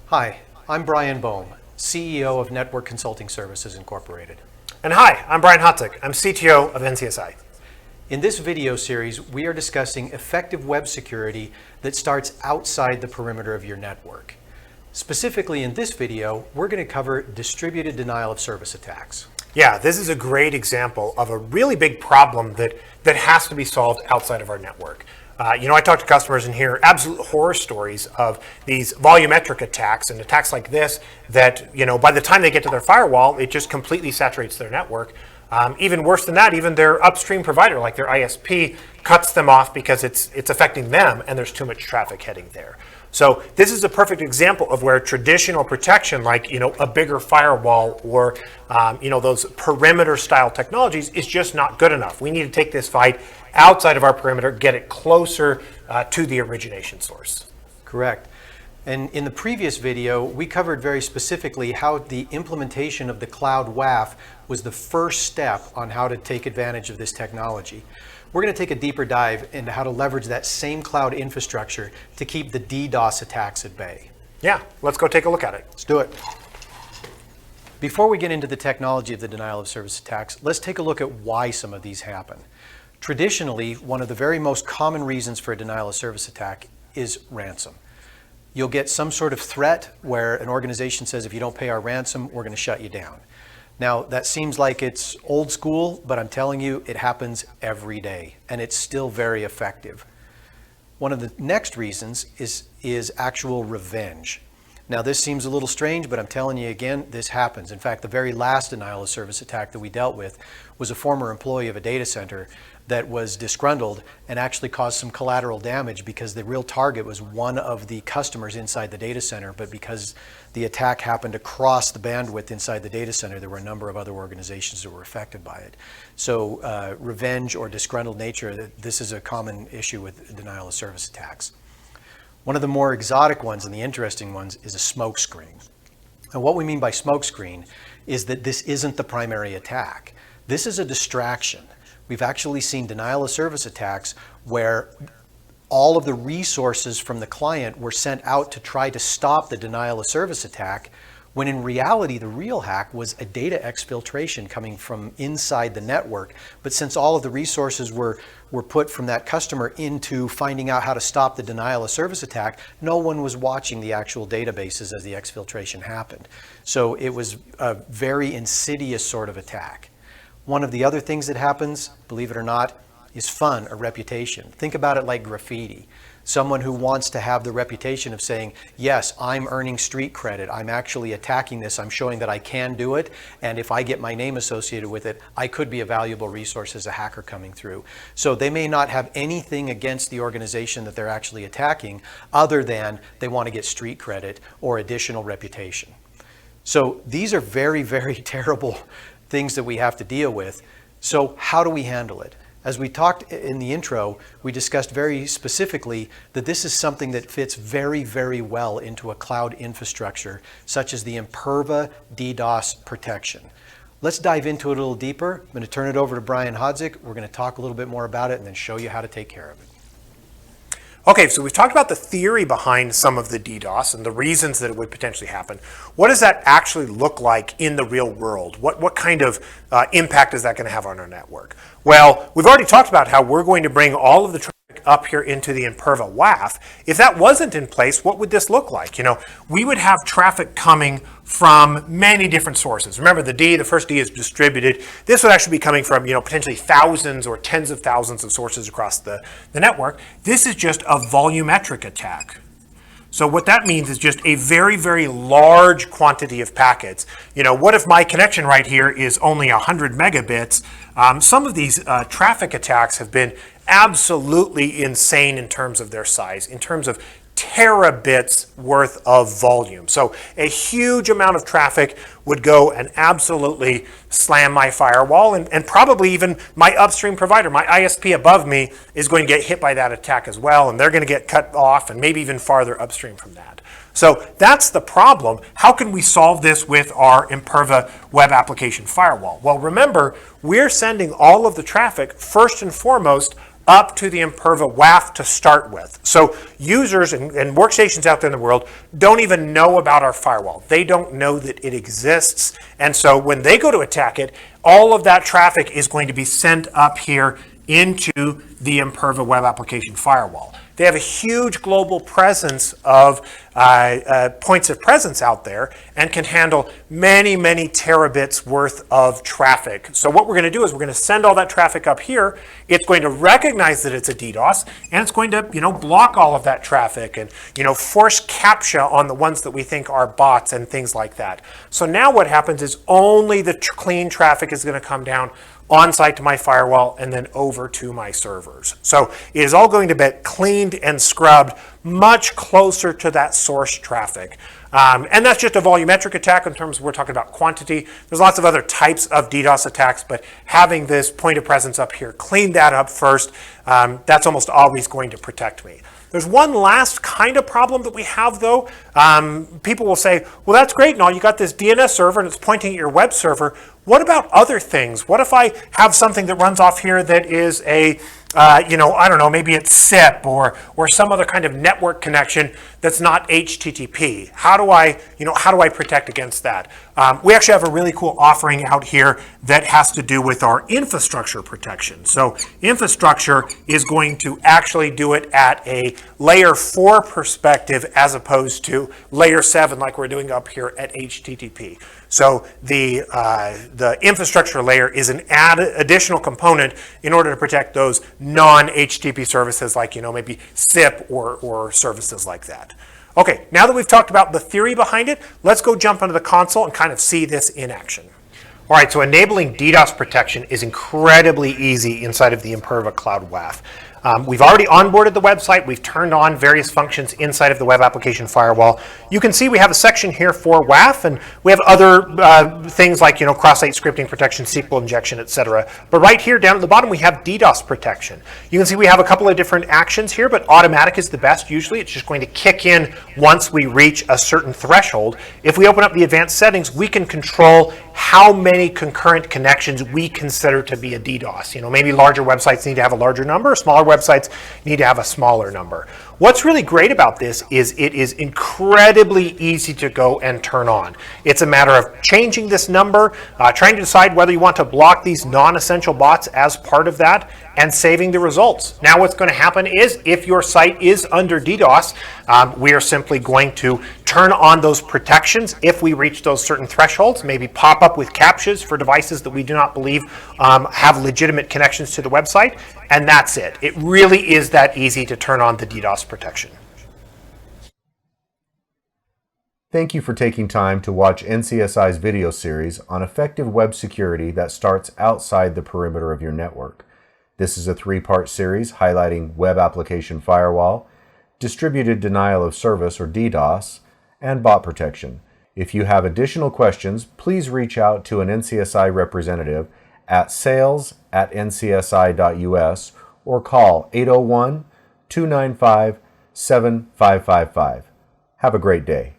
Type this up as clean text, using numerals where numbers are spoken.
Hi, I'm Brian Boam, CEO of Network Consulting Services Incorporated. And hi, I'm Bryan Hadzik. I'm CTO of NCSI. In this video series, we are discussing effective web security that starts outside the perimeter of your network. Specifically in this video, we're going to cover distributed denial of service attacks. Yeah, this is a great example of a really big problem that has to be solved outside of our network. I talk to customers and hear absolute horror stories of these volumetric attacks and attacks like this that, by the time they get to their firewall, it just completely saturates their network. Even worse than that, even their upstream provider, like their ISP, cuts them off because it's affecting them and there's too much traffic heading there. So this is a perfect example of where traditional protection, like a bigger firewall or those perimeter style technologies, is just not good enough. We need to take this fight outside of our perimeter, get it closer to the origination source. Correct. And in the previous video, we covered very specifically how the implementation of the cloud WAF was the first step on how to take advantage of this technology. We're going to take a deeper dive into how to leverage that same cloud infrastructure to keep the DDoS attacks at bay. Yeah, let's go take a look at it. Let's do it. Before we get into the technology of the denial of service attacks, let's take a look at why some of these happen. Traditionally, one of the very most common reasons for a denial of service attack is ransom. You'll get some sort of threat where an organization says, if you don't pay our ransom, we're going to shut you down. Now, that seems like it's old school, but I'm telling you, it happens every day, and it's still very effective. One of the next reasons is actual revenge. Now, this seems a little strange, but I'm telling you again, this happens. In fact, the very last denial of service attack that we dealt with was a former employee of a data center that was disgruntled and actually caused some collateral damage because the real target was one of the customers inside the data center, but because the attack happened across the bandwidth inside the data center, there were a number of other organizations that were affected by it. So revenge or disgruntled nature, this is a common issue with denial of service attacks. One of the more exotic ones and the interesting ones is a smoke screen. And what we mean by smoke screen is that this isn't the primary attack. This is a distraction. We've actually seen denial of service attacks where all of the resources from the client were sent out to try to stop the denial of service attack, when in reality the real hack was a data exfiltration coming from inside the network. But since all of the resources were put from that customer into finding out how to stop the denial of service attack, no one was watching the actual databases as the exfiltration happened. So it was a very insidious sort of attack. One of the other things that happens, believe it or not, is fun or reputation. Think about it like graffiti. Someone who wants to have the reputation of saying, yes, I'm earning street credit, I'm actually attacking this, I'm showing that I can do it, and if I get my name associated with it, I could be a valuable resource as a hacker coming through. So they may not have anything against the organization that they're actually attacking, other than they want to get street credit or additional reputation. So these are very, very terrible things that we have to deal with. So how do we handle it? As we talked in the intro, we discussed very specifically that this is something that fits very, very well into a cloud infrastructure, such as the Imperva DDoS protection. Let's dive into it a little deeper. I'm going to turn it over to Bryan Hadzik. We're going to talk a little bit more about it and then show you how to take care of it. Okay, so we've talked about the theory behind some of the DDoS and the reasons that it would potentially happen. What does that actually look like in the real world? What kind of impact is that going to have on our network? Well, we've already talked about how we're going to bring all of the traffic up here into the Imperva WAF. If that wasn't in place, what would this look like? We would have traffic coming from many different sources. Remember, the first D is distributed. This would actually be coming from, potentially thousands or tens of thousands of sources across the network. This is just a volumetric attack. So what that means is just a very, very large quantity of packets. What if my connection right here is only 100 megabits? Some of these traffic attacks have been absolutely insane in terms of their size, in terms of terabits worth of volume. So a huge amount of traffic would go and absolutely slam my firewall, and probably even my upstream provider, my ISP above me, is going to get hit by that attack as well, and they're going to get cut off and maybe even farther upstream from that. So that's the problem. How can we solve this with our Imperva Web Application Firewall? Well, remember, we're sending all of the traffic first and foremost up to the Imperva WAF to start with. So users and workstations out there in the world don't even know about our firewall. They don't know that it exists. And so when they go to attack it, all of that traffic is going to be sent up here into the Imperva Web Application Firewall. They have a huge global presence of points of presence out there and can handle many, many terabits worth of traffic. So what we're going to do is we're going to send all that traffic up here. It's going to recognize that it's a DDoS, and it's going to, block all of that traffic and, force CAPTCHA on the ones that we think are bots and things like that. So now what happens is only the clean traffic is going to come down on-site to my firewall and then over to my servers. So it is all going to be cleaned and scrubbed much closer to that source traffic. And that's just a volumetric attack in terms of we're talking about quantity. There's lots of other types of DDoS attacks, but having this point of presence up here, clean that up first, that's almost always going to protect me. There's one last kind of problem that we have, though. People will say, well, that's great and all. You got this DNS server and it's pointing at your web server. What about other things? What if I have something that runs off here that is a, I don't know, maybe it's SIP or some other kind of network connection that's not HTTP? How do I protect against that? We actually have a really cool offering out here that has to do with our infrastructure protection. So infrastructure is going to actually do it at a layer 4 perspective as opposed to layer 7 like we're doing up here at HTTP. So the infrastructure layer is an additional component in order to protect those non-HTTP services like, maybe SIP or services like that. Okay, now that we've talked about the theory behind it, let's go jump onto the console and kind of see this in action. All right, so enabling DDoS protection is incredibly easy inside of the Imperva Cloud WAF. We've already onboarded the website. We've turned on various functions inside of the Web Application Firewall. You can see we have a section here for WAF, and we have other things like cross-site scripting protection, SQL injection, etc. But right here down at the bottom, we have DDoS protection. You can see we have a couple of different actions here, but automatic is the best usually. It's just going to kick in once we reach a certain threshold. If we open up the advanced settings, we can control how many concurrent connections we consider to be a DDoS. Maybe larger websites need to have a larger number, smaller websites need to have a smaller number. What's really great about this is it is incredibly easy to go and turn on. It's a matter of changing this number, trying to decide whether you want to block these non-essential bots as part of that, and saving the results. Now what's going to happen is if your site is under DDoS, we are simply going to turn on those protections if we reach those certain thresholds, maybe pop up with CAPTCHAs for devices that we do not believe have legitimate connections to the website, and that's it. It really is that easy to turn on the DDoS protection. Thank you for taking time to watch NCSI's video series on effective web security that starts outside the perimeter of your network. This is a 3-part series highlighting Web Application Firewall, Distributed Denial of Service or DDoS, and bot protection. If you have additional questions, please reach out to an NCSI representative at sales@ncsi.us or call 801-295-7555. Have a great day.